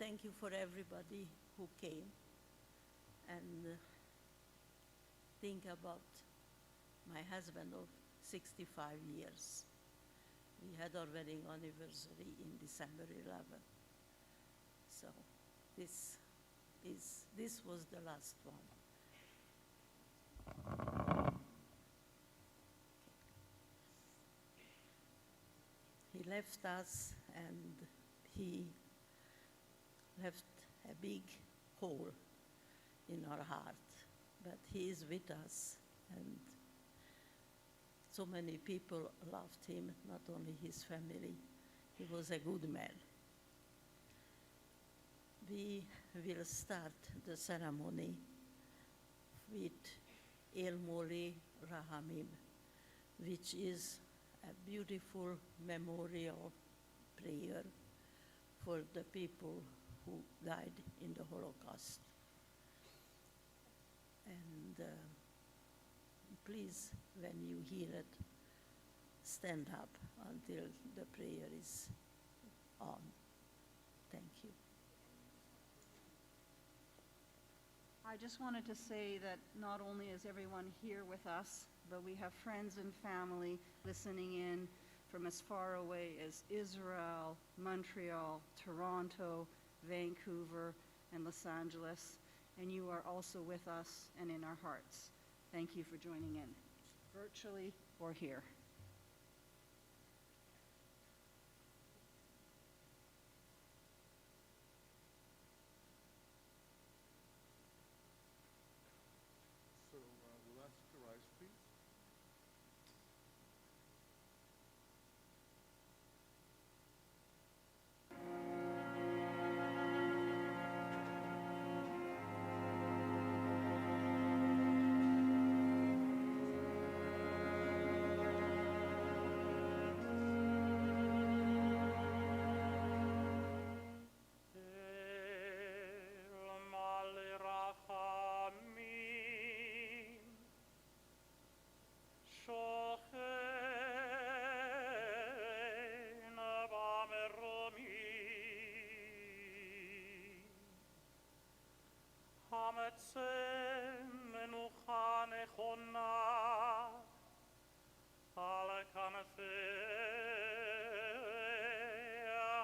thank you for everybody who came and think about my husband of 65 years. We had our wedding anniversary in December 11. So this was the last one. He left us and he left a big hole in our heart, but he is with us, and so many people loved him, not only his family. He was a good man. We will start the ceremony with El Mole Rahamim, which is a beautiful memorial prayer for the people who died in the Holocaust. And please, when you hear it, stand up until the prayer is on. Thank you. I just wanted to say that not only is everyone here with us, but we have friends and family listening in from as far away as Israel, Montreal, Toronto, Vancouver, and Los Angeles. And you are also with us and in our hearts. Thank you for joining in, virtually or here. So we'll ask you to rise, please. מנוחה נכונה על כנפי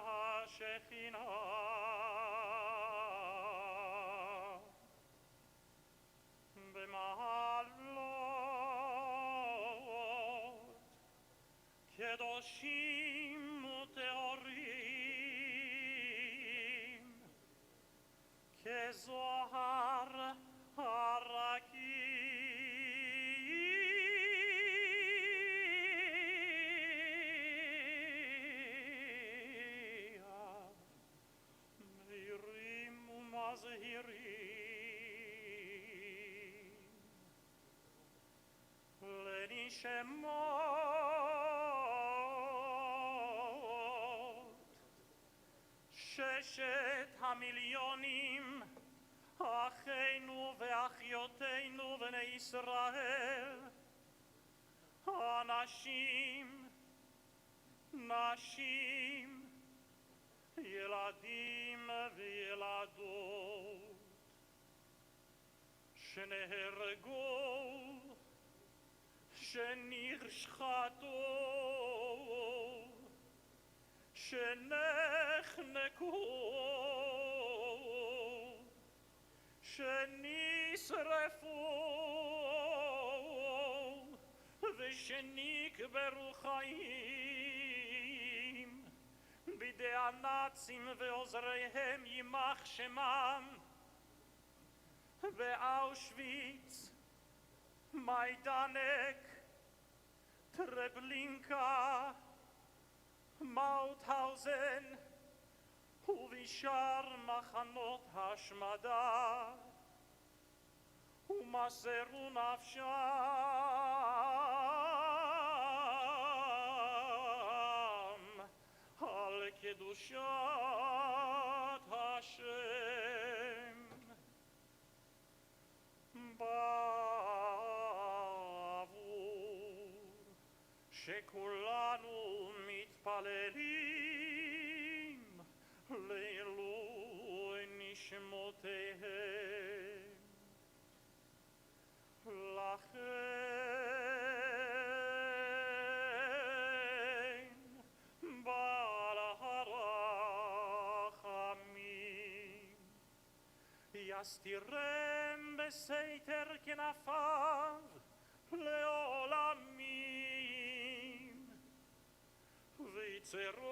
השכינה. במעלות קדושים וטהורים כזוהר הרקיע מאירים ומזהירים לנשמות ששת המיליונים אחינו ואחיותינו בני ישראל, אנשים, נשים, ילדים וילדות, שנהרגו, שנשחטו, שנחנקו, שנשרפו ושנקברו חיים בידי הנאצים ועוזריהם יימח שמם באושוויץ, מיידנק, טרבלינקה, מאוטהאוזן ובשאר מחנות השמדה ומסרו נפשם על קדושת השם. בעבור שכולנו מתפללים לעילוי ויסתירם בסתר כנפיו לעולמים, ויצרור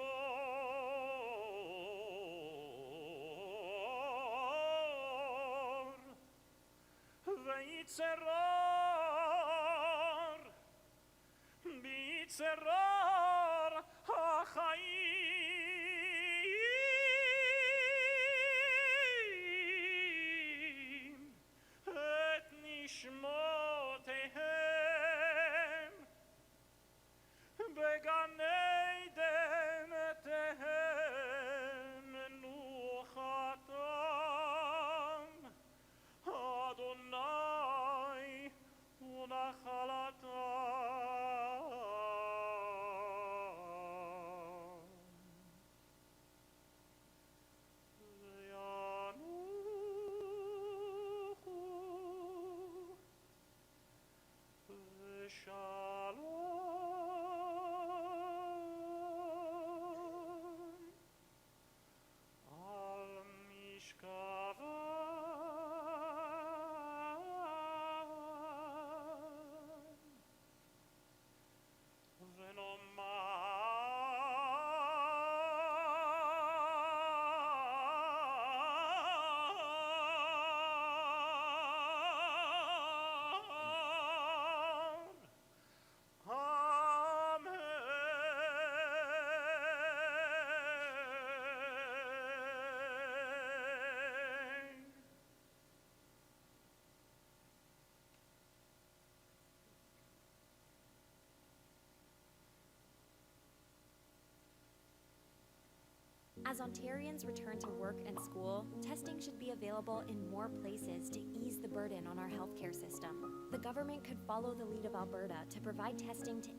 ביצרור החיים את נשמותיהם בגן עדן תהא מנוחתם, אדוני ונחלתם. וינוחו בשלום על משכבם, As Ontarians return to work and school, testing should be available in more places to ease the burden on our healthcare system. The government could follow the lead of Alberta to provide testing to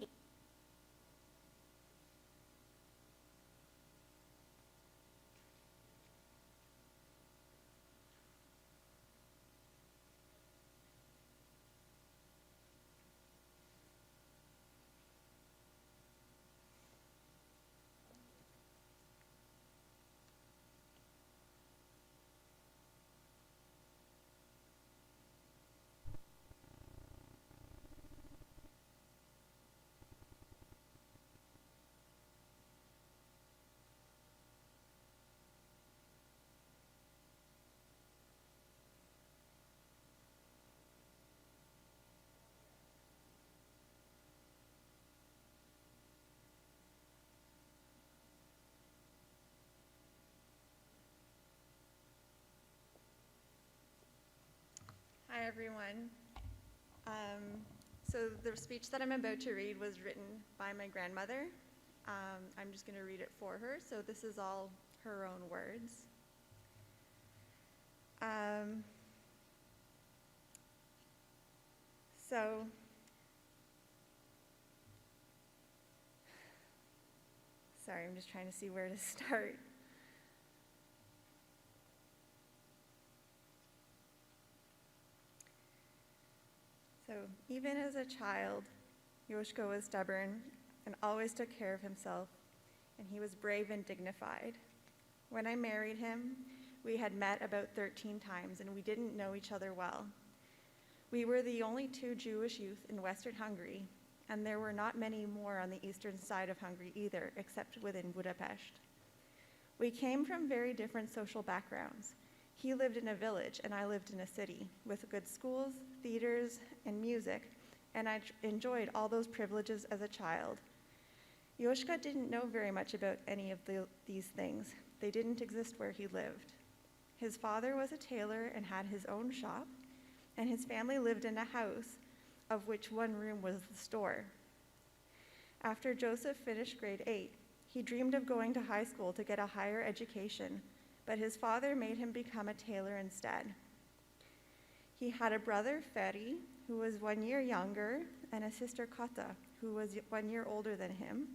Hi, everyone. So the speech that I'm about to read was written by my grandmother. I'm just going to read it for her. So this is all her own words. Sorry, I'm just trying to see where to start. So even as a child, Yoshko was stubborn and always took care of himself, and he was brave and dignified. When I married him, we had met about 13 times, and we didn't know each other well. We were the only two Jewish youth in Western Hungary, and there were not many more on the eastern side of Hungary either, except within Budapest. We came from very different social backgrounds. He lived in a village, and I lived in a city, with good schools, theaters, and music, and I enjoyed all those privileges as a child. Yoshka didn't know very much about any of these things. They didn't exist where he lived. His father was a tailor and had his own shop, and his family lived in a house, of which one room was the store. After Joseph finished grade 8, he dreamed of going to high school to get a higher education, but his father made him become a tailor instead. He had a brother, Feri, who was 1 year younger, and a sister, Kata, who was 1 year older than him,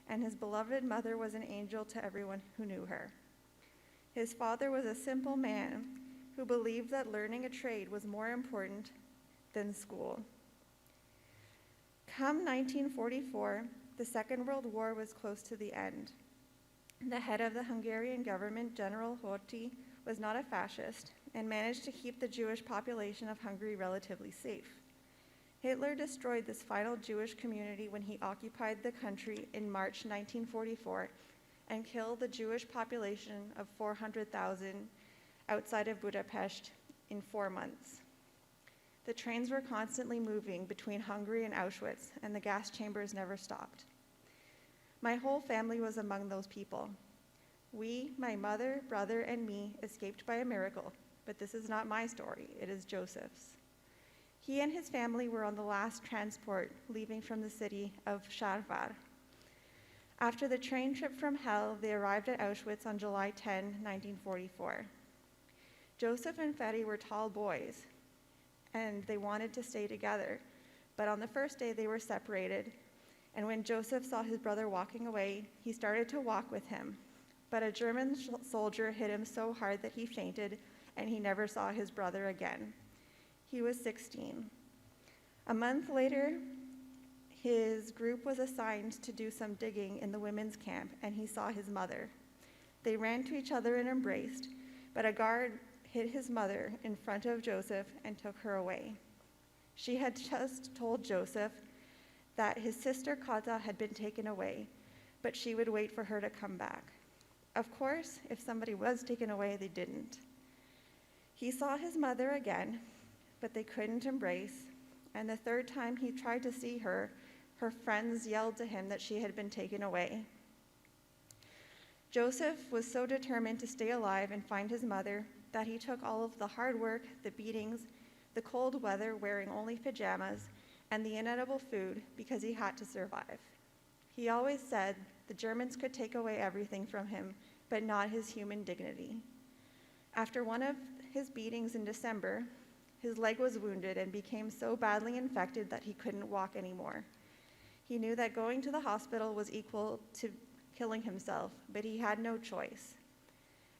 and his beloved mother was an angel to everyone who knew her. His father was a simple man who believed that learning a trade was more important than school. Come 1944, the Second World War was close to the end. The head of the Hungarian government, General Horthy, was not a fascist, and managed to keep the Jewish population of Hungary relatively safe. Hitler destroyed this final Jewish community when he occupied the country in March 1944 and killed the Jewish population of 400,000 outside of Budapest in 4 months. The trains were constantly moving between Hungary and Auschwitz, and the gas chambers never stopped. My whole family was among those people. We, my mother, brother, and me, escaped by a miracle, but this is not my story, it is Joseph's. He and his family were on the last transport leaving from the city of Sárvár. After the train trip from hell, they arrived at Auschwitz on July 10, 1944. Joseph and Feri were tall boys, and they wanted to stay together, but on the first day they were separated, and when Joseph saw his brother walking away, he started to walk with him. But a German soldier hit him so hard that he fainted, and he never saw his brother again. He was 16. A month later, his group was assigned to do some digging in the women's camp, and he saw his mother. They ran to each other and embraced, but a guard hit his mother in front of Joseph and took her away. She had just told Joseph that his sister Kata had been taken away, but she would wait for her to come back. Of course, if somebody was taken away, they didn't. He saw his mother again, but they couldn't embrace, and the third time he tried to see her, her friends yelled to him that she had been taken away. Joseph was so determined to stay alive and find his mother that he took all of the hard work, the beatings, the cold weather, wearing only pajamas, and the inedible food because he had to survive. He always said the Germans could take away everything from him, but not his human dignity. After one of his beatings in December, his leg was wounded and became so badly infected that he couldn't walk anymore. He knew that going to the hospital was equal to killing himself, but he had no choice.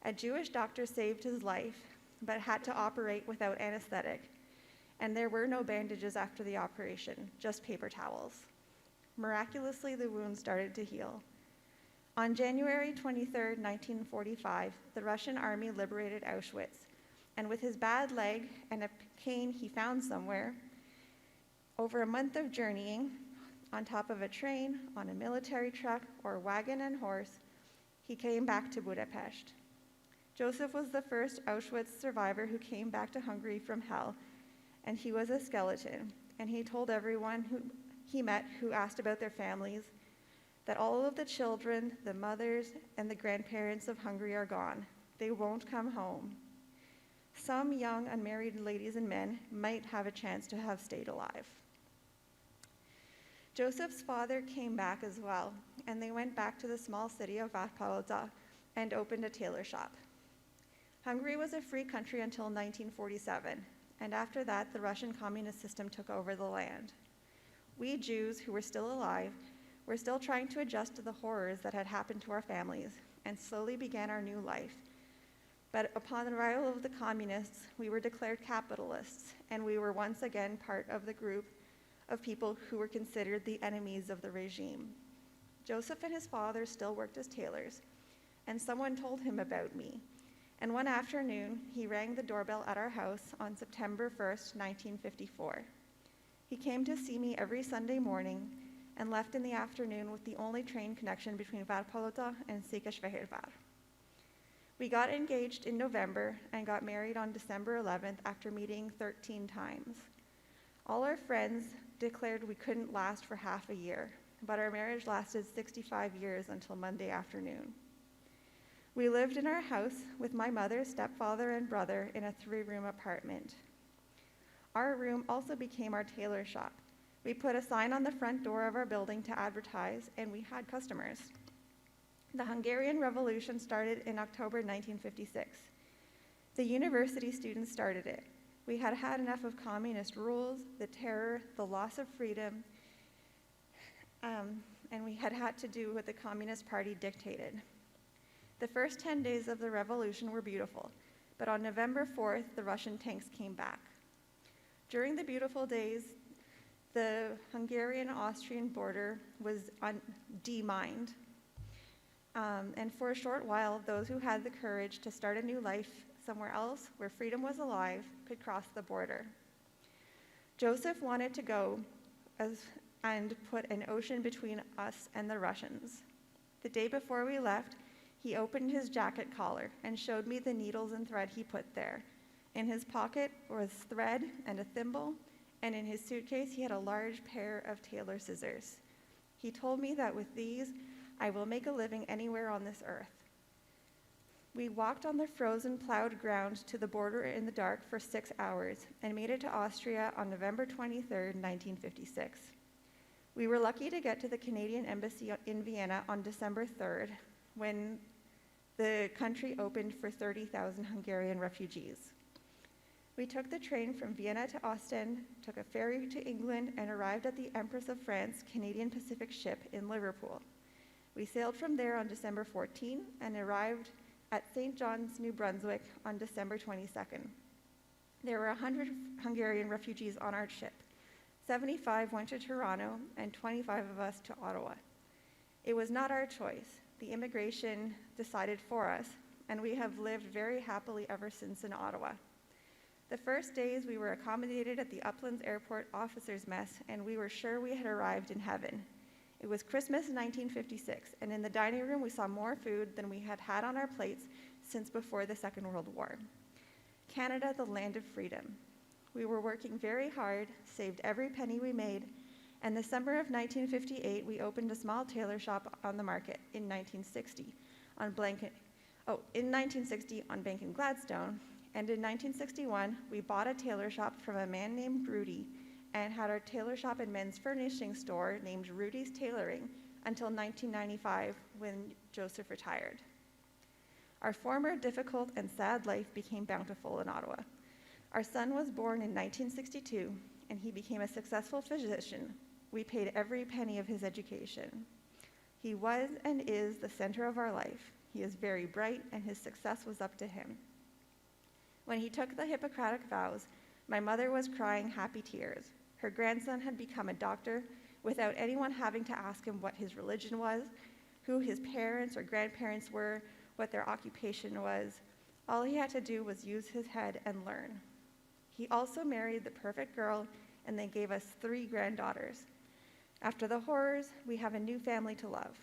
A Jewish doctor saved his life, but had to operate without anesthetic, and there were no bandages after the operation, just paper towels. Miraculously, the wound started to heal. On January 23, 1945, the Russian army liberated Auschwitz, and with his bad leg and a cane he found somewhere, over a month of journeying, on top of a train, on a military truck, or wagon and horse, he came back to Budapest. Joseph was the first Auschwitz survivor who came back to Hungary from hell, and he was a skeleton, and he told everyone who he met who asked about their families that all of the children, the mothers, and the grandparents of Hungary are gone. They won't come home. Some young unmarried ladies and men might have a chance to have stayed alive. Joseph's father came back as well, and they went back to the small city of Várpalota and opened a tailor shop. Hungary was a free country until 1947, and after that, the Russian communist system took over the land. We Jews, who were still alive, were still trying to adjust to the horrors that had happened to our families, and slowly began our new life. But upon the arrival of the communists, we were declared capitalists, and we were once again part of the group of people who were considered the enemies of the regime. Joseph and his father still worked as tailors, and someone told him about me. And one afternoon, he rang the doorbell at our house on September 1st, 1954. He came to see me every Sunday morning and left in the afternoon with the only train connection between Várpalota and Székesfehérvár. We got engaged in November and got married on December 11th after meeting 13 times. All our friends declared we couldn't last for half a year, but our marriage lasted 65 years until Monday afternoon. We lived in our house with my mother, stepfather, and brother in a 3-room apartment. Our room also became our tailor shop. We put a sign on the front door of our building to advertise, and we had customers. The Hungarian Revolution started in October 1956. The university students started it. We had had enough of communist rules, the terror, the loss of freedom, and we had had to do what the Communist Party dictated. The first 10 days of the revolution were beautiful, but on November 4th, the Russian tanks came back. During the beautiful days, the Hungarian-Austrian border was demined. And for a short while, those who had the courage to start a new life somewhere else where freedom was alive, could cross the border. Joseph wanted to go and put an ocean between us and the Russians. The day before we left, he opened his jacket collar and showed me the needles and thread he put there. In his pocket was thread and a thimble, and in his suitcase he had a large pair of tailor scissors. He told me that with these, I will make a living anywhere on this earth. We walked on the frozen plowed ground to the border in the dark for 6 hours and made it to Austria on November 23rd, 1956. We were lucky to get to the Canadian Embassy in Vienna on December 3rd, when the country opened for 30,000 Hungarian refugees. We took the train from Vienna to Ostend, took a ferry to England, and arrived at the Empress of France Canadian Pacific ship in Liverpool. We sailed from there on December 14 and arrived at St. John's, New Brunswick on December 22nd. There were 100 Hungarian refugees on our ship. 75 went to Toronto and 25 of us to Ottawa. It was not our choice. The immigration decided for us, and we have lived very happily ever since in Ottawa. The first days we were accommodated at the Uplands Airport officers' mess, and we were sure we had arrived in heaven. It was Christmas 1956, and in the dining room we saw more food than we had had on our plates since before the Second World War. Canada, the land of freedom. We were working very hard, saved every penny we made, and the summer of 1958 we opened a small tailor shop on the market in 1960 on Bank and Gladstone, and in 1961 we bought a tailor shop from a man named Rudy and had our tailor shop and men's furnishing store named Rudy's Tailoring until 1995 when Joseph retired. Our former difficult and sad life became bountiful in Ottawa. Our son was born in 1962 and he became a successful physician. We paid every penny of his education. He was and is the center of our life. He is very bright and his success was up to him. When he took the Hippocratic vows, my mother was crying happy tears. Her grandson had become a doctor without anyone having to ask him what his religion was, who his parents or grandparents were, what their occupation was. All he had to do was use his head and learn. He also married the perfect girl, and they gave us 3 granddaughters. After the horrors, we have a new family to love.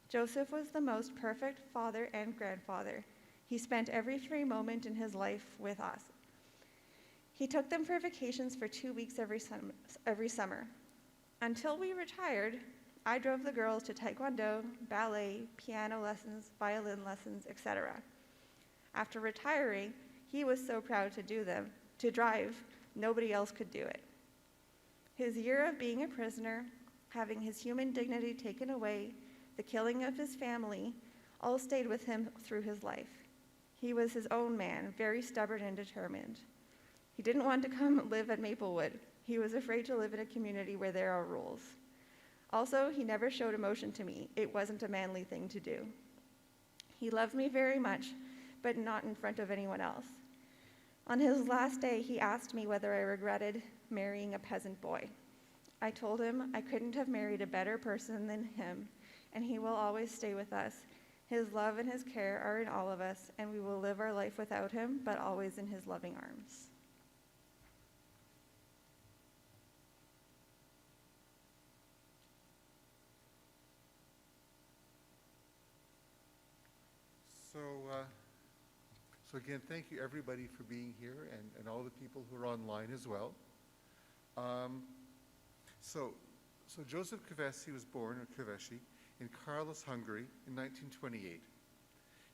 Joseph was the most perfect father and grandfather. He spent every free moment in his life with us. He took them for vacations for 2 weeks every summer. Until we retired, I drove the girls to taekwondo, ballet, piano lessons, violin lessons, etc. After retiring, he was so proud to drive, nobody else could do it. His year of being a prisoner, having his human dignity taken away, the killing of his family, all stayed with him through his life. He was his own man, very stubborn and determined. He didn't want to come live at Maplewood. He was afraid to live in a community where there are rules. Also, he never showed emotion to me. It wasn't a manly thing to do. He loved me very much, but not in front of anyone else. On his last day, he asked me whether I regretted marrying a peasant boy. I told him I couldn't have married a better person than him, and he will always stay with us. His love and his care are in all of us, and we will live our life without him, but always in his loving arms. So again, thank you everybody for being here and all the people who are online as well. So Joseph Kövesi was born, or Kövesi, in Karlos, Hungary in 1928.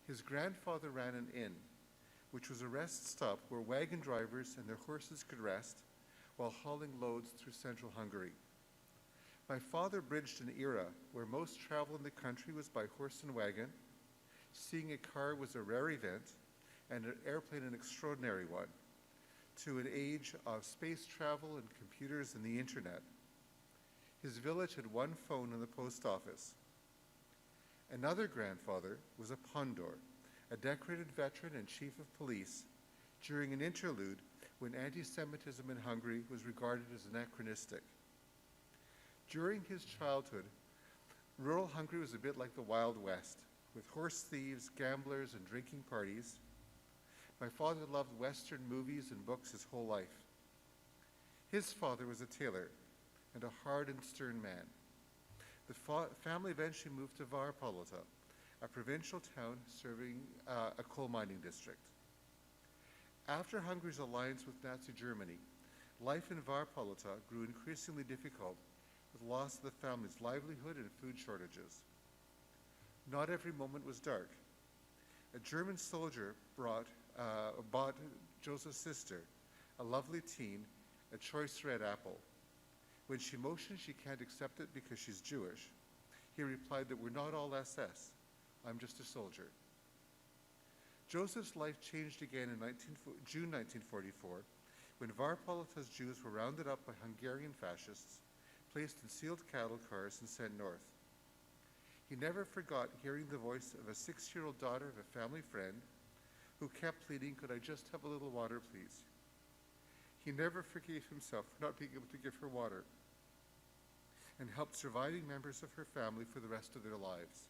His grandfather ran an inn, which was a rest stop where wagon drivers and their horses could rest while hauling loads through central Hungary. My father bridged an era where most travel in the country was by horse and wagon. Seeing a car was a rare event, and an airplane an extraordinary one, to an age of space travel and computers and the internet. His village had 1 phone in the post office. Another grandfather was a Pandor, a decorated veteran and chief of police, during an interlude when anti-Semitism in Hungary was regarded as anachronistic. During his childhood, rural Hungary was a bit like the Wild West, with horse thieves, gamblers, and drinking parties. My father loved Western movies and books his whole life. His father was a tailor and a hard and stern man. The family eventually moved to Varpolota, a provincial town serving a coal mining district. After Hungary's alliance with Nazi Germany, life in Varpolota grew increasingly difficult with loss of the family's livelihood and food shortages. Not every moment was dark. A German soldier bought Joseph's sister, a lovely teen, a choice red apple. When she motioned she can't accept it because she's Jewish, he replied that we're not all SS. I'm just a soldier. Joseph's life changed again in June 1944 when Varpolota's Jews were rounded up by Hungarian fascists, placed in sealed cattle cars and sent north. He never forgot hearing the voice of a 6-year-old daughter of a family friend who kept pleading, "Could I just have a little water, please?" He never forgave himself for not being able to give her water and helped surviving members of her family for the rest of their lives.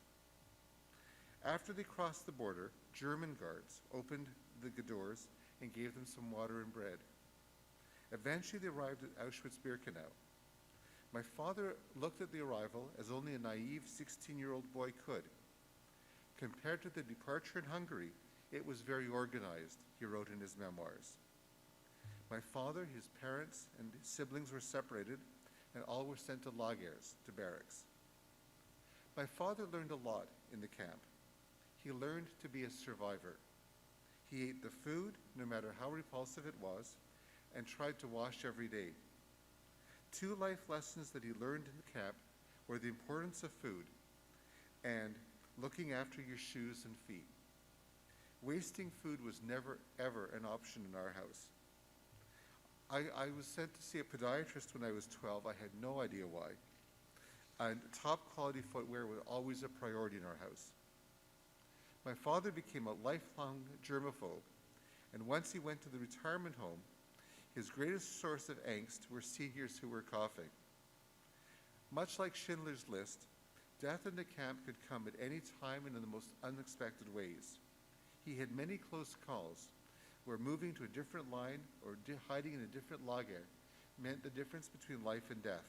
After they crossed the border, German guards opened the doors and gave them some water and bread. Eventually they arrived at Auschwitz-Birkenau. My father looked at the arrival as only a naive 16-year-old boy could. Compared to the departure in Hungary, it was very organized, he wrote in his memoirs. My father, his parents, and his siblings were separated, and all were sent to lagers, to barracks. My father learned a lot in the camp. He learned to be a survivor. He ate the food, no matter how repulsive it was, and tried to wash every day. 2 life lessons that he learned in the camp were the importance of food and looking after your shoes and feet. Wasting food was never, ever an option in our house. I was sent to see a podiatrist when I was 12. I had no idea why. And top quality footwear was always a priority in our house. My father became a lifelong germaphobe, and once he went to the retirement home, his greatest source of angst were seniors who were coughing. Much like Schindler's List, death in the camp could come at any time and in the most unexpected ways. He had many close calls where moving to a different line or hiding in a different lager meant the difference between life and death.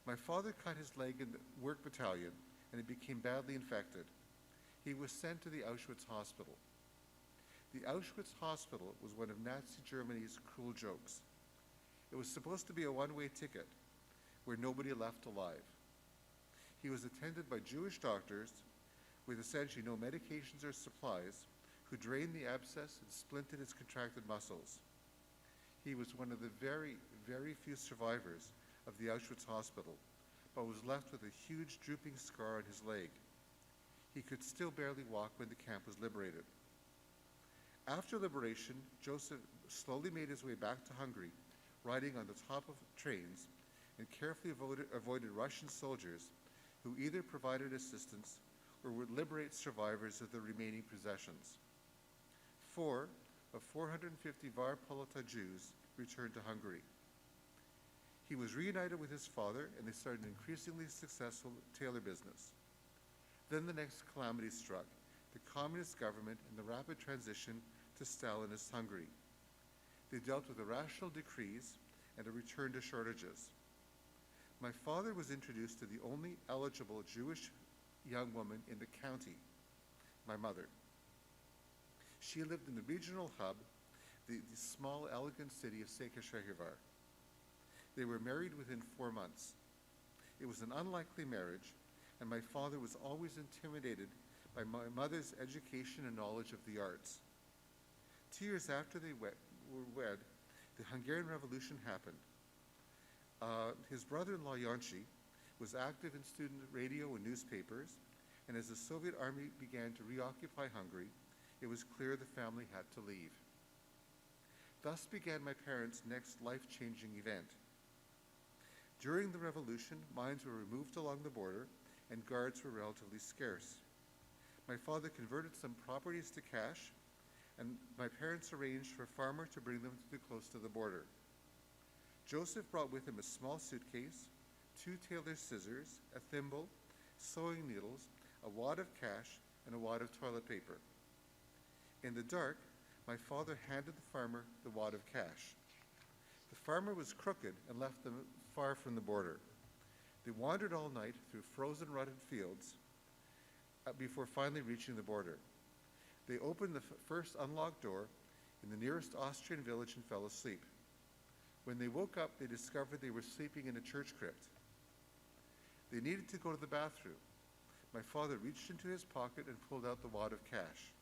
My father cut his leg in the work battalion and it became badly infected. He was sent to the Auschwitz hospital. The Auschwitz hospital was one of Nazi Germany's cruel jokes. It was supposed to be a one-way ticket where nobody left alive. He was attended by Jewish doctors with essentially no medications or supplies who drained the abscess and splinted his contracted muscles. He was one of the very, very few survivors of the Auschwitz hospital, but was left with a huge drooping scar on his leg. He could still barely walk when the camp was liberated. After liberation, Joseph slowly made his way back to Hungary, riding on the top of trains, and carefully avoided Russian soldiers who either provided assistance or would liberate survivors of the remaining possessions. 4 of 450 Varpolota Jews returned to Hungary. He was reunited with his father, and they started an increasingly successful tailor business. Then the next calamity struck, the communist government and the rapid transition to Stalinist Hungary. They dealt with irrational decrees and a return to shortages. My father was introduced to the only eligible Jewish young woman in the county, my mother. She lived in the regional hub, the small, elegant city of Székesfehérvár. They were married within 4 months. It was an unlikely marriage, and my father was always intimidated by my mother's education and knowledge of the arts. 2 years after they were wed, the Hungarian Revolution happened. His brother-in-law Jancsi was active in student radio and newspapers, and as the Soviet army began to reoccupy Hungary, it was clear the family had to leave. Thus began my parents' next life-changing event. During the revolution, mines were removed along the border, and guards were relatively scarce. My father converted some properties to cash, and my parents arranged for a farmer to bring them close to the border. Joseph brought with him a small suitcase, 2 tailor's scissors, a thimble, sewing needles, a wad of cash, and a wad of toilet paper. In the dark, my father handed the farmer the wad of cash. The farmer was crooked and left them far from the border. They wandered all night through frozen, rutted fields before finally reaching the border. They opened the first unlocked door in the nearest Austrian village and fell asleep. When they woke up, they discovered they were sleeping in a church crypt. They needed to go to the bathroom. My father reached into his pocket and pulled out the wad of cash.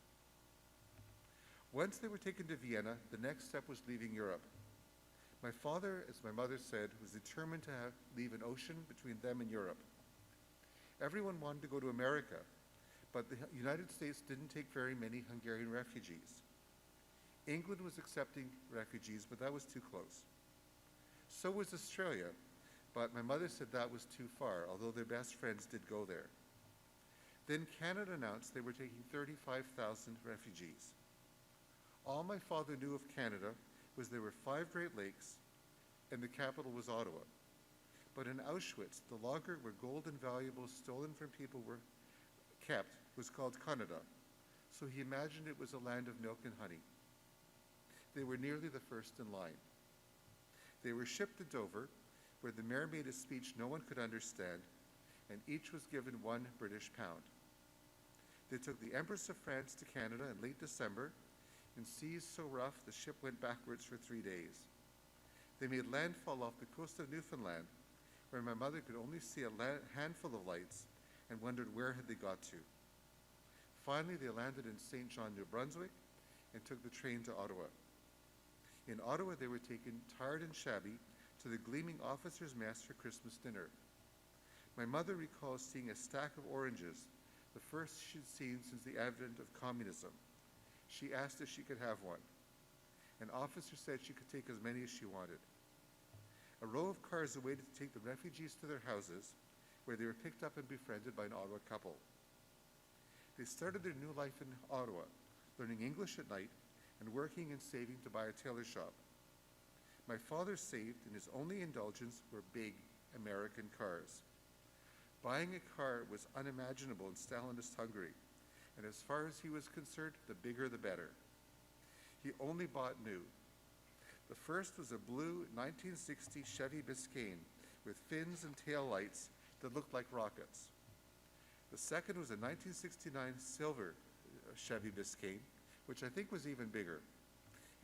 Once they were taken to Vienna, the next step was leaving Europe. My father, as my mother said, was determined to leave an ocean between them and Europe. Everyone wanted to go to America, but the United States didn't take very many Hungarian refugees. England was accepting refugees, but that was too close. So was Australia, but my mother said that was too far, although their best friends did go there. Then Canada announced they were taking 35,000 refugees. All my father knew of Canada was there were 5 Great Lakes, and the capital was Ottawa. But in Auschwitz, the lager where gold and valuables stolen from people were kept was called Canada, so he imagined it was a land of milk and honey. They were nearly the first in line. They were shipped to Dover, where the mayor made a speech no one could understand, and each was given 1 British pound. They took the Empress of France to Canada in late December. In seas so rough, the ship went backwards for 3 days. They made landfall off the coast of Newfoundland, where my mother could only see a handful of lights and wondered where had they got to. Finally, they landed in St. John, New Brunswick, and took the train to Ottawa. In Ottawa, they were taken, tired and shabby, to the gleaming officers' mess for Christmas dinner. My mother recalls seeing a stack of oranges, the first she'd seen since the advent of communism. She asked if she could have one. An officer said she could take as many as she wanted. A row of cars awaited to take the refugees to their houses, where they were picked up and befriended by an Ottawa couple. They started their new life in Ottawa, learning English at night and working and saving to buy a tailor shop. My father saved, and his only indulgence were big American cars. Buying a car was unimaginable in Stalinist Hungary, and as far as he was concerned, the bigger the better. He only bought new. The first was a blue 1960 Chevy Biscayne with fins and tail lights that looked like rockets. The second was a 1969 silver Chevy Biscayne, which I think was even bigger.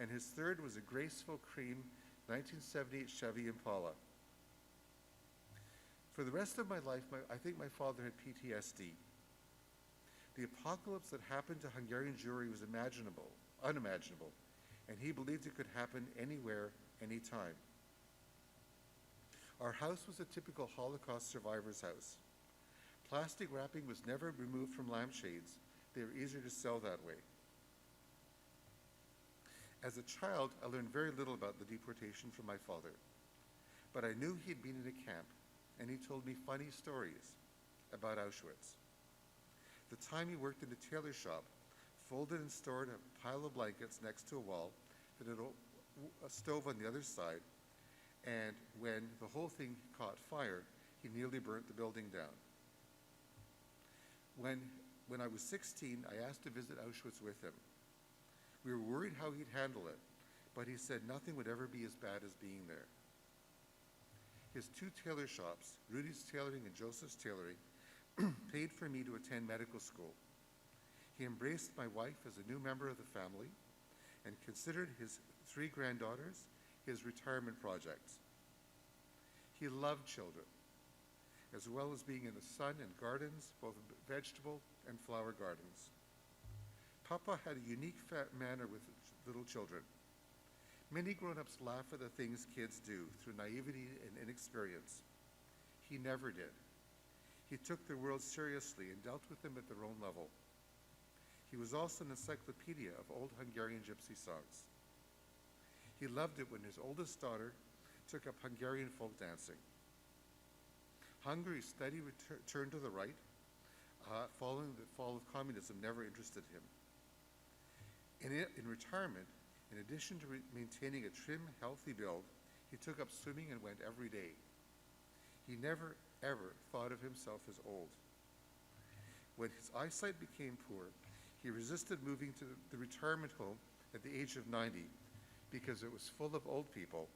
And his third was a graceful cream 1978 Chevy Impala. For the rest of my life, I think my father had PTSD. The apocalypse that happened to Hungarian Jewry was unimaginable, and he believed it could happen anywhere, anytime. Our house was a typical Holocaust survivor's house. Plastic wrapping was never removed from lampshades. They were easier to sell that way. As a child, I learned very little about the deportation from my father, but I knew he had been in a camp, and he told me funny stories about Auschwitz. The time he worked in a tailor shop, folded and stored a pile of blankets next to a wall that had a stove on the other side, and when the whole thing caught fire, he nearly burnt the building down. When I was 16, I asked to visit Auschwitz with him. We were worried how he'd handle it, but he said nothing would ever be as bad as being there. His 2 tailor shops, Rudy's Tailoring and Joseph's Tailoring, paid for me to attend medical school. He embraced my wife as a new member of the family and considered his 3 granddaughters his retirement projects. He loved children, as well as being in the sun and gardens, both vegetable and flower gardens. Papa had a unique manner with little children. Many grown-ups laugh at the things kids do through naivety and inexperience. He never did. He took the world seriously and dealt with them at their own level. He was also an encyclopedia of old Hungarian gypsy songs. He loved it when his oldest daughter took up Hungarian folk dancing. Hungary's steady return to the right, following the fall of communism, never interested him. In retirement, in addition to maintaining a trim, healthy build, he took up swimming and went every day. He never, ever thought of himself as old. When his eyesight became poor, He resisted moving to the retirement home at the age of 90 because it was full of old people,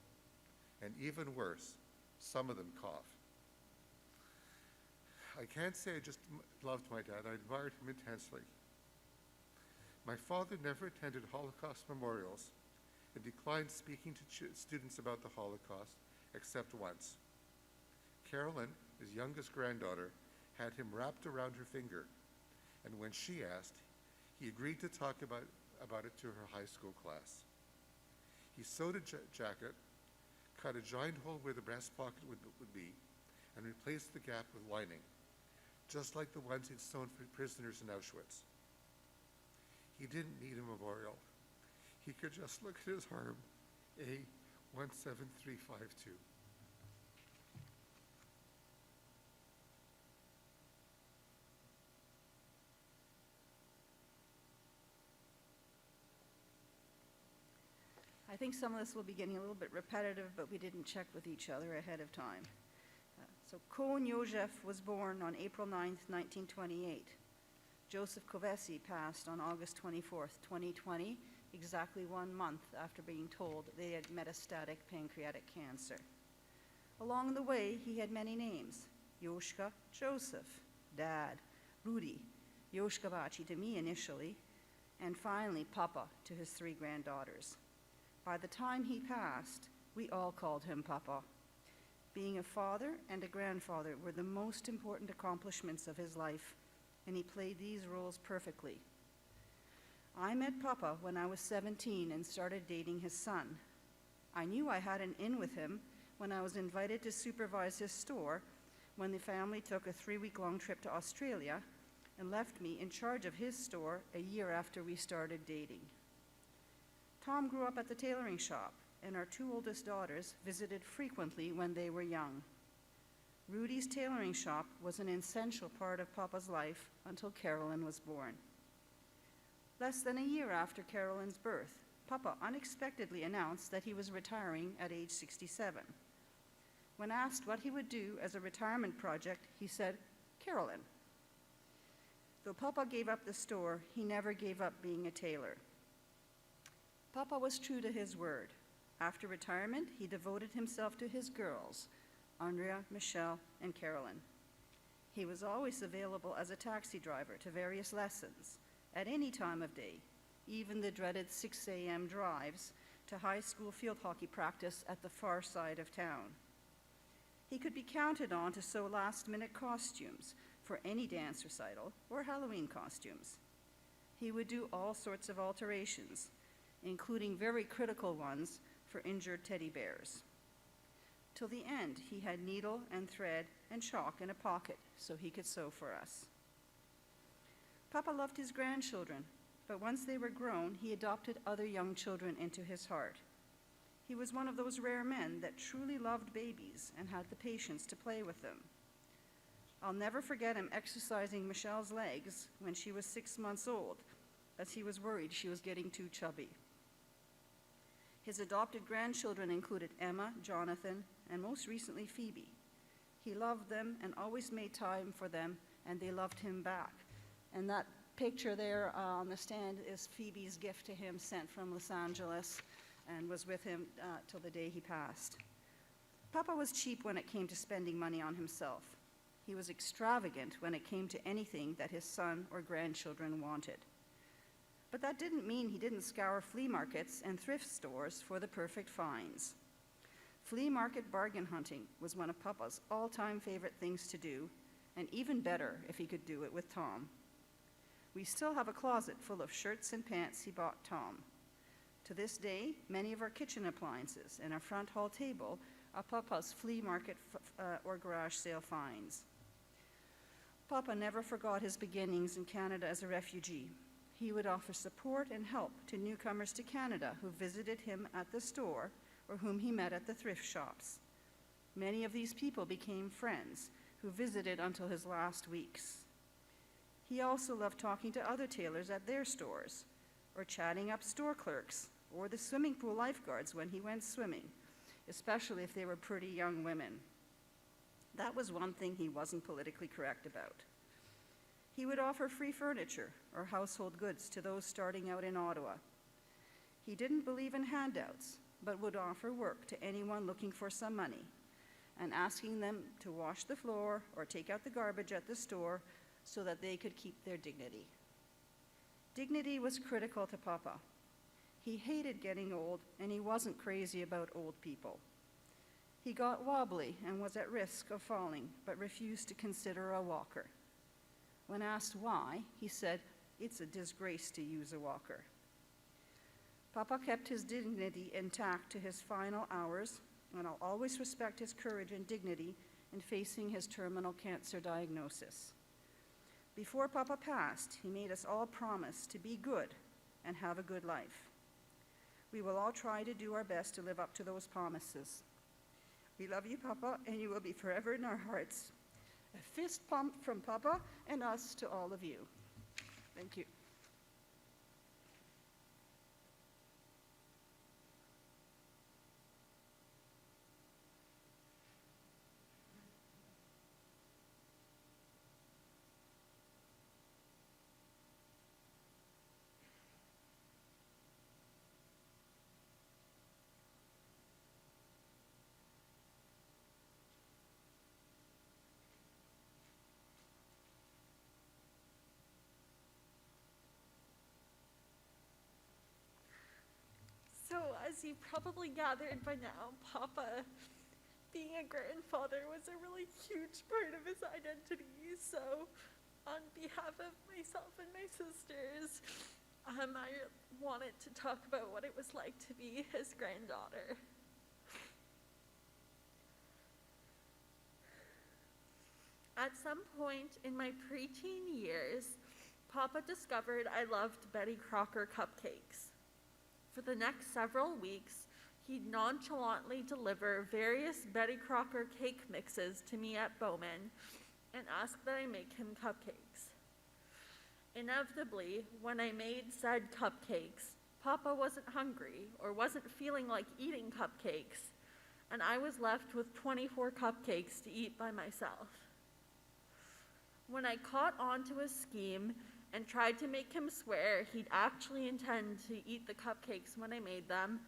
and even worse, some of them cough. I can't say I just loved my dad, I admired him intensely. My father never attended Holocaust memorials and declined speaking to students about the Holocaust except once. Carolyn, his youngest granddaughter, had him wrapped around her finger, and when she asked, he agreed to talk about it to her high school class. He sewed a jacket, cut a giant hole where the breast pocket would be, and replaced the gap with lining, just like the ones he'd sewn for prisoners in Auschwitz. He didn't need a memorial. He could just look at his arm, A17352. I think some of this will be getting a little bit repetitive, but we didn't check with each other ahead of time. So Koen Jozef was born on April 9th, 1928. Joseph Kovesi passed on August 24th, 2020, exactly 1 month after being told they had metastatic pancreatic cancer. Along the way, he had many names: Yoshka, Joseph, Dad, Rudy, Yoshka Bachi to me initially, and finally Papa to his 3 granddaughters. By the time he passed, we all called him Papa. Being a father and a grandfather were the most important accomplishments of his life, and he played these roles perfectly. I met Papa when I was 17 and started dating his son. I knew I had an in with him when I was invited to supervise his store when the family took a 3-week-long trip to Australia and left me in charge of his store a year after we started dating. Tom grew up at the tailoring shop, and our 2 oldest daughters visited frequently when they were young. Rudy's tailoring shop was an essential part of Papa's life until Carolyn was born. Less than a year after Carolyn's birth, Papa unexpectedly announced that he was retiring at age 67. When asked what he would do as a retirement project, he said, "Carolyn." Though Papa gave up the store, he never gave up being a tailor. Papa was true to his word. After retirement, he devoted himself to his girls, Andrea, Michelle, and Carolyn. He was always available as a taxi driver to various lessons at any time of day, even the dreaded 6 a.m. drives to high school field hockey practice at the far side of town. He could be counted on to sew last-minute costumes for any dance recital or Halloween costumes. He would do all sorts of alterations, including very critical ones for injured teddy bears. Till the end, he had needle and thread and chalk in a pocket so he could sew for us. Papa loved his grandchildren, but once they were grown, he adopted other young children into his heart. He was one of those rare men that truly loved babies and had the patience to play with them. I'll never forget him exercising Michelle's legs when she was 6 months old, as he was worried she was getting too chubby. His adopted grandchildren included Emma, Jonathan, and most recently Phoebe. He loved them and always made time for them, and they loved him back. And that picture there on the stand is Phoebe's gift to him, sent from Los Angeles, and was with him till the day he passed. Papa was cheap when it came to spending money on himself. He was extravagant when it came to anything that his son or grandchildren wanted. But that didn't mean he didn't scour flea markets and thrift stores for the perfect finds. Flea market bargain hunting was one of Papa's all-time favorite things to do, and even better if he could do it with Tom. We still have a closet full of shirts and pants he bought Tom. To this day, many of our kitchen appliances and our front hall table are Papa's flea market or garage sale finds. Papa never forgot his beginnings in Canada as a refugee. He would offer support and help to newcomers to Canada who visited him at the store or whom he met at the thrift shops. Many of these people became friends who visited until his last weeks. He also loved talking to other tailors at their stores, or chatting up store clerks or the swimming pool lifeguards when he went swimming, especially if they were pretty young women. That was one thing he wasn't politically correct about. He would offer free furniture or household goods to those starting out in Ottawa. He didn't believe in handouts, but would offer work to anyone looking for some money and asking them to wash the floor or take out the garbage at the store so that they could keep their dignity. Dignity was critical to Papa. He hated getting old, and he wasn't crazy about old people. He got wobbly and was at risk of falling, but refused to consider a walker. When asked why, he said, "It's a disgrace to use a walker." Papa kept his dignity intact to his final hours, and I'll always respect his courage and dignity in facing his terminal cancer diagnosis. Before Papa passed, he made us all promise to be good and have a good life. We will all try to do our best to live up to those promises. We love you, Papa, and you will be forever in our hearts. A fist pump from Papa and us to all of you. Thank you. So, as you probably gathered by now, Papa, being a grandfather, was a really huge part of his identity. So, on behalf of myself and my sisters, I wanted to talk about what it was like to be his granddaughter. At some point in my preteen years, Papa discovered I loved Betty Crocker cupcakes. For the next several weeks, he'd nonchalantly deliver various Betty Crocker cake mixes to me at Bowman and ask that I make him cupcakes. Inevitably, when I made said cupcakes, Papa wasn't hungry or wasn't feeling like eating cupcakes, and I was left with 24 cupcakes to eat by myself. When I caught on to his scheme and tried to make him swear he'd actually intend to eat the cupcakes when I made them,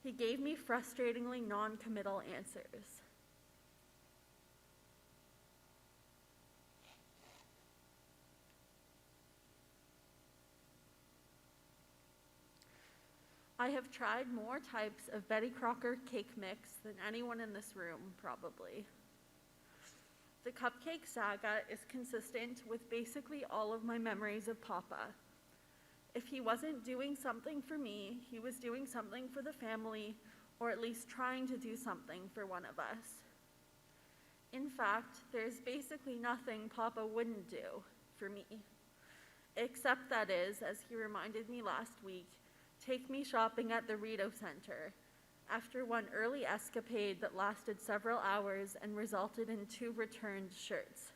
he gave me frustratingly non-committal answers. I have tried more types of Betty Crocker cake mix than anyone in this room, probably. The cupcake saga is consistent with basically all of my memories of Papa. If he wasn't doing something for me, he was doing something for the family, or at least trying to do something for one of us. In fact, there's basically nothing Papa wouldn't do for me, except that is, as he reminded me last week, take me shopping at the Rideau Center, after one early escapade that lasted several hours and resulted in 2 returned shirts.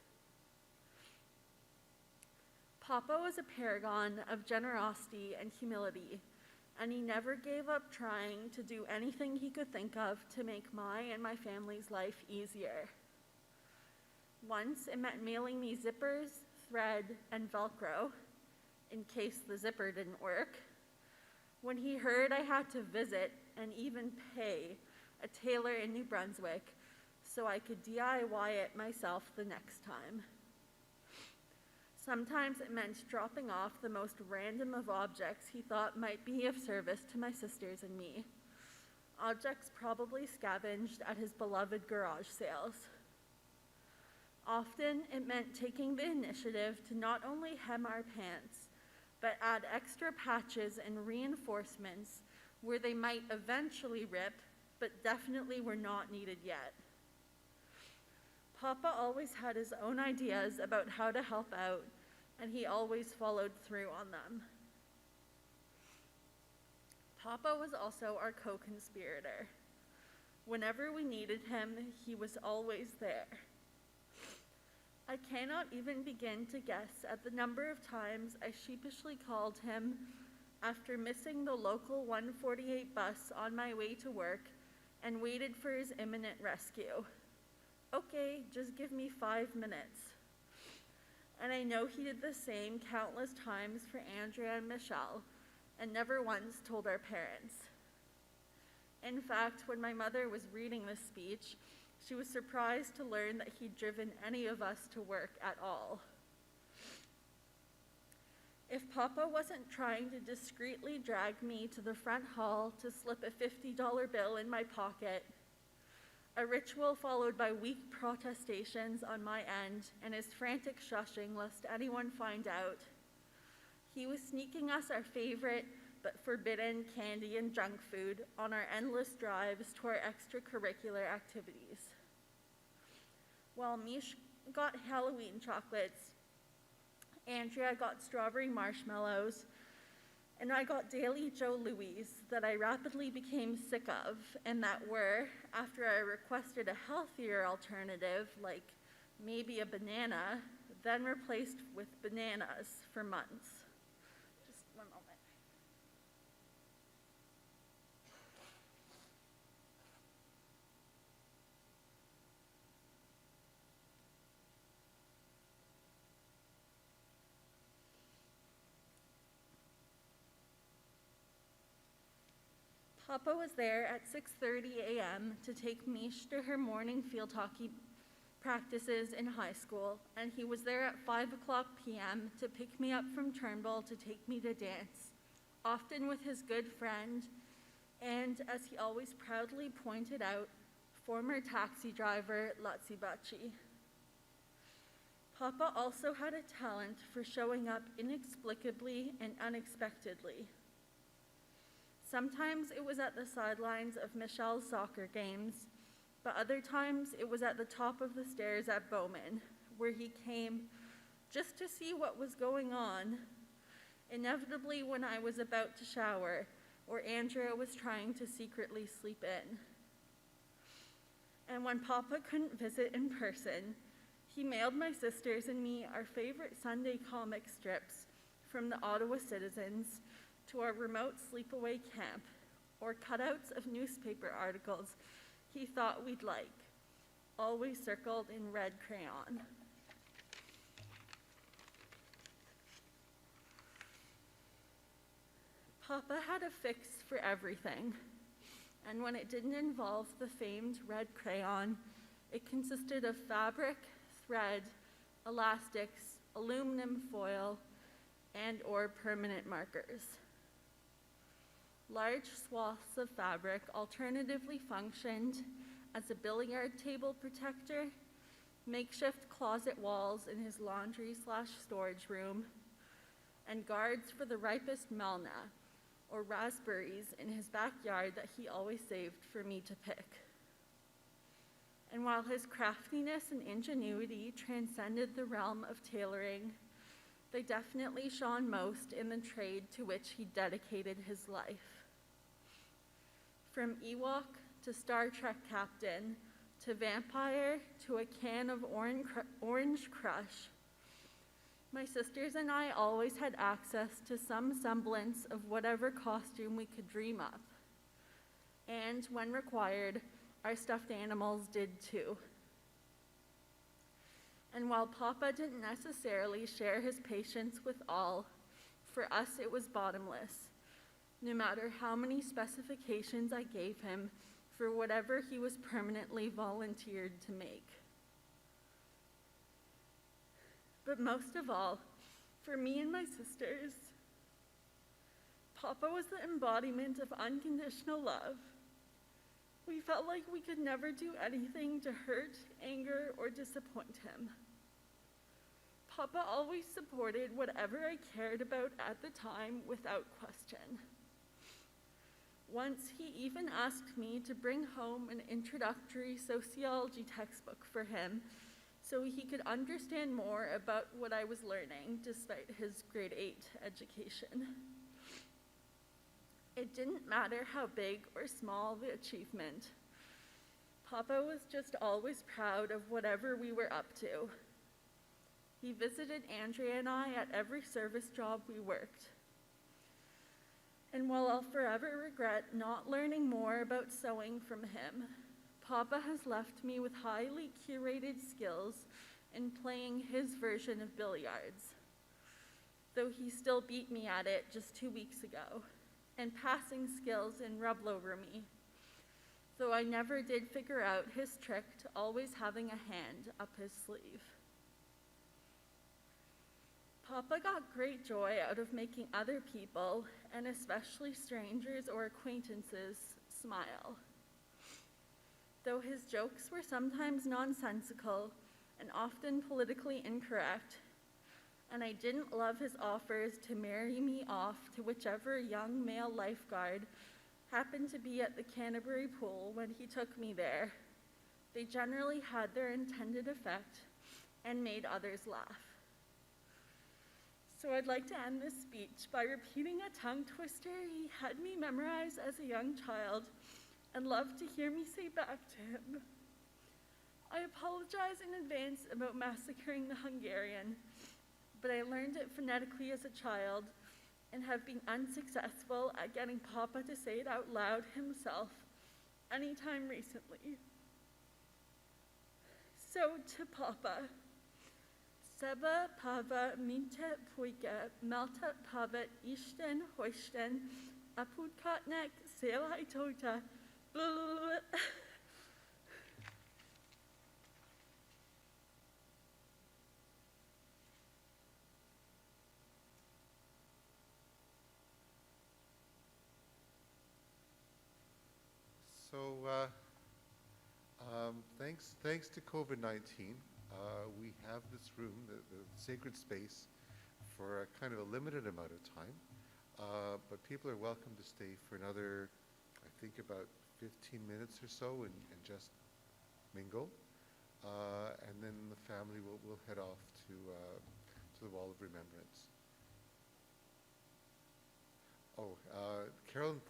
Papa was a paragon of generosity and humility, and he never gave up trying to do anything he could think of to make my and my family's life easier. Once it meant mailing me zippers, thread, and Velcro, in case the zipper didn't work. When he heard I had to visit and even pay a tailor in New Brunswick so I could DIY it myself the next time. Sometimes it meant dropping off the most random of objects he thought might be of service to my sisters and me. Objects probably scavenged at his beloved garage sales. Often it meant taking the initiative to not only hem our pants, but add extra patches and reinforcements where they might eventually rip, but definitely were not needed yet. Papa always had his own ideas about how to help out, and he always followed through on them. Papa was also our co-conspirator. Whenever we needed him, he was always there. I cannot even begin to guess at the number of times I sheepishly called him after missing the local 148 bus on my way to work and waited for his imminent rescue. Okay, just give me 5 minutes. and I know he did the same countless times for Andrea and Michelle, and never once told our parents. In fact, when my mother was reading this speech, she was surprised to learn that he'd driven any of us to work at all. If Papa wasn't trying to discreetly drag me to the front hall to slip a $50 bill in my pocket, a ritual followed by weak protestations on my end and his frantic shushing lest anyone find out, he was sneaking us our favorite but forbidden candy and junk food on our endless drives to our extracurricular activities. While Mish got Halloween chocolates, Andrea got strawberry marshmallows, and I got Daily Joe Louise that I rapidly became sick of and that were, after I requested a healthier alternative, like maybe a banana, then replaced with bananas for months. Just one moment. Papa was there at 6:30 a.m. to take Mish to her morning field hockey practices in high school, and he was there at 5 o'clock p.m. to pick me up from Turnbull to take me to dance, often with his good friend, and, as he always proudly pointed out, former taxi driver Latsi Bachi. Papa also had a talent for showing up inexplicably and unexpectedly. Sometimes it was at the sidelines of Michelle's soccer games, but other times it was at the top of the stairs at Bowman, where he came just to see what was going on, inevitably when I was about to shower or Andrea was trying to secretly sleep in. And when Papa couldn't visit in person, he mailed my sisters and me our favorite Sunday comic strips from the Ottawa Citizens to our remote sleepaway camp, or cutouts of newspaper articles he thought we'd like, always circled in red crayon. Papa had a fix for everything, and when it didn't involve the famed red crayon, it consisted of fabric, thread, elastics, aluminum foil, and/or permanent markers. Large swaths of fabric alternatively functioned as a billiard table protector, makeshift closet walls in his laundry/storage room, and guards for the ripest melna, or raspberries in his backyard that he always saved for me to pick. And while his craftiness and ingenuity transcended the realm of tailoring, they definitely shone most in the trade to which he dedicated his life. From Ewok to Star Trek captain, to vampire, to a can of orange crush, my sisters and I always had access to some semblance of whatever costume we could dream up. And when required, our stuffed animals did too. And while Papa didn't necessarily share his patience with all, for us it was bottomless, no matter how many specifications I gave him for whatever he was permanently volunteered to make. But most of all, for me and my sisters, Papa was the embodiment of unconditional love. We felt like we could never do anything to hurt, anger, or disappoint him. Papa always supported whatever I cared about at the time without question. Once he even asked me to bring home an introductory sociology textbook for him so he could understand more about what I was learning despite his grade 8 education. It didn't matter how big or small the achievement. Papa was just always proud of whatever we were up to. He visited Andrea and I at every service job we worked. And while I'll forever regret not learning more about sewing from him, Papa has left me with highly curated skills in playing his version of billiards, though he still beat me at it just 2 weeks ago, and passing skills in Rublo Rumi, though I never did figure out his trick to always having a hand up his sleeve. Papa got great joy out of making other people, and especially strangers or acquaintances, smile. Though his jokes were sometimes nonsensical and often politically incorrect, and I didn't love his offers to marry me off to whichever young male lifeguard happened to be at the Canterbury pool when he took me there, they generally had their intended effect and made others laugh. So I'd like to end this speech by repeating a tongue twister he had me memorize as a young child and loved to hear me say back to him. I apologize in advance about massacring the Hungarian, but I learned it phonetically as a child and have been unsuccessful at getting Papa to say it out loud himself anytime recently. So to Papa, Seba Pava Minte Puike Melta Pava Ishten Hoisten Apudkotnek Selai Tota. So, thanks to COVID-19, we have this room, the sacred space, for a kind of a limited amount of time. But people are welcome to stay for another, I think, about 15 minutes or so and just mingle. And then the family will head off to the Wall of Remembrance. Oh, Carolyn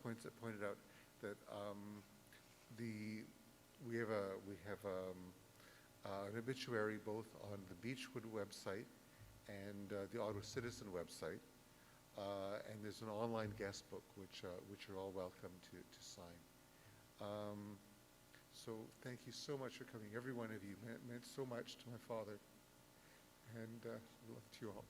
pointed out that we have an obituary both on the Beechwood website and the Ottawa Citizen website, and there's an online guest book which you're all welcome to sign. So thank you so much for coming. Every one of you meant so much to my father, and love to you all.